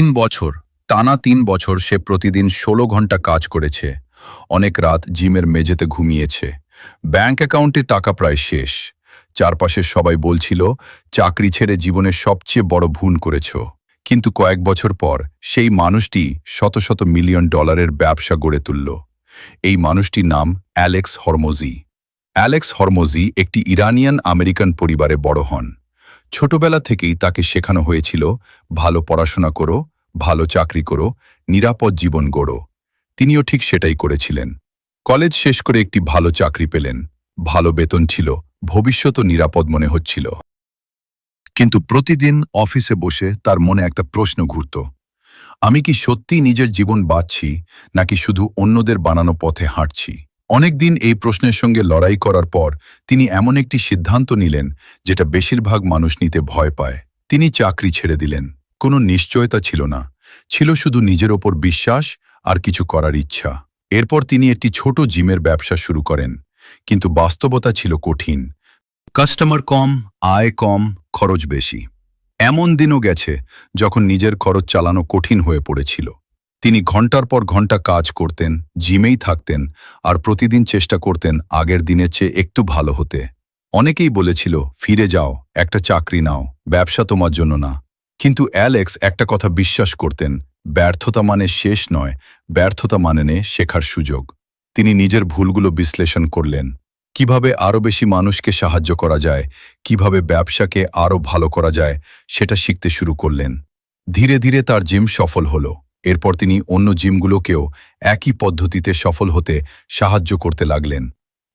3 বছর, টানা 3 বছর সে প্রতিদিন 16 ঘন্টা কাজ করেছে। অনেক রাত জিমের মেঝেতে ঘুমিয়েছে। ব্যাংক অ্যাকাউন্টে টাকা প্রায় শেষ। চারপাশের সবাই বলছিল, চাকরি ছেড়ে জীবনের সবচেয়ে বড় ভুল করেছ। কিন্তু কয়েক বছর পর সেই মানুষটি শত শত মিলিয়ন ডলারের ব্যবসা গড়ে তুলল। এই মানুষটির নাম অ্যালেক্স হরমোজি। অ্যালেক্স হরমোজি একটি ইরানিয়ান আমেরিকান পরিবারে বড় হন। ছোটবেলা থেকেই তাকে শেখানো হয়েছিল, ভালো পড়াশোনা করো, ভালো চাকরি করো, নিরাপদ জীবন গড়ো। তিনিও ঠিক সেটাই করেছিলেন। কলেজ শেষ করে একটি ভালো চাকরি পেলেন, ভালো বেতন ছিল, ভবিষ্যৎও নিরাপদ মনে হচ্ছিল। কিন্তু প্রতিদিন অফিসে বসে তার মনে একটা প্রশ্ন ঘুরত, আমি কি সত্যি নিজের জীবন বাঁচছি, নাকি শুধু অন্যদের বানানো পথে হাঁটছি? অনেকদিন এই প্রশ্নের সঙ্গে লড়াই করার পর তিনি এমন একটি সিদ্ধান্ত নিলেন যেটা বেশিরভাগ মানুষ নিতে ভয় পায়। তিনি চাকরি ছেড়ে দিলেন। কোনো নিশ্চয়তা ছিল না, ছিল শুধু নিজের ওপর বিশ্বাস আর কিছু করার ইচ্ছা। এরপর তিনি একটি ছোট জিমের ব্যবসা শুরু করেন, কিন্তু বাস্তবতা ছিল কঠিন। কাস্টমার কম, আয় কম, খরচ বেশি। এমন দিনও গেছে যখন নিজের খরচ চালানো কঠিন হয়ে পড়েছিল। তিনি ঘন্টার পর ঘন্টা কাজ করতেন, জিমেই থাকতেন, আর প্রতিদিন চেষ্টা করতেন আগের দিনের চেয়ে একটু ভালো হতে। অনেকেই বলেছিল, ফিরে যাও, একটা চাকরি নাও, ব্যবসা তোমার জন্য না। কিন্তু অ্যালেক্স একটা কথা বিশ্বাস করতেন, ব্যর্থতা মানে শেষ নয়, ব্যর্থতা মানে শেখার সুযোগ। তিনি নিজের ভুলগুলো বিশ্লেষণ করলেন, কিভাবে আরও বেশি মানুষকে সাহায্য করা যায়, কিভাবে ব্যবসাকে আরও ভালো করা যায়, সেটা শিখতে শুরু করলেন। ধীরে ধীরে তার জিম সফল হলো। এরপর তিনি অন্য জিমগুলোকেও একই পদ্ধতিতে সফল হতে সাহায্য করতে লাগলেন।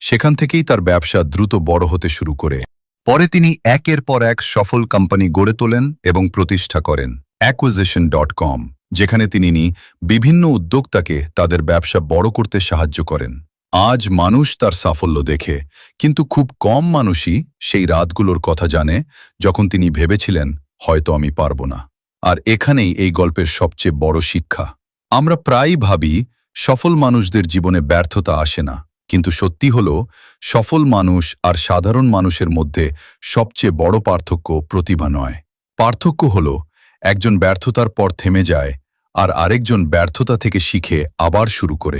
সেখান থেকেই তার ব্যবসা দ্রুত বড় হতে শুরু করে। পরে তিনি একের পর এক সফল কোম্পানি গড়ে তোলেন এবং প্রতিষ্ঠা করেন acquisition.com, যেখানে তিনি বিভিন্ন উদ্যোক্তাকে তাদের ব্যবসা বড় করতে সাহায্য করেন। আজ মানুষ তার সাফল্য দেখে, কিন্তু খুব কম মানুষই সেই রাতগুলোর কথা জানে যখন তিনি ভেবেছিলেন, হয়তো আমি পারব না। আর এখানেই এই গল্পের সবচেয়ে বড় শিক্ষা। আমরা প্রায়ই ভাবি সফল মানুষদের জীবনে ব্যর্থতা আসে না, কিন্তু সত্যি হলো, সফল মানুষ আর সাধারণ মানুষের মধ্যে সবচেয়ে বড় পার্থক্য প্রতিভা নয়। পার্থক্য হলো, একজন ব্যর্থতার পর থেমে যায় আর আরেকজন ব্যর্থতা থেকে শিখে আবার শুরু করে।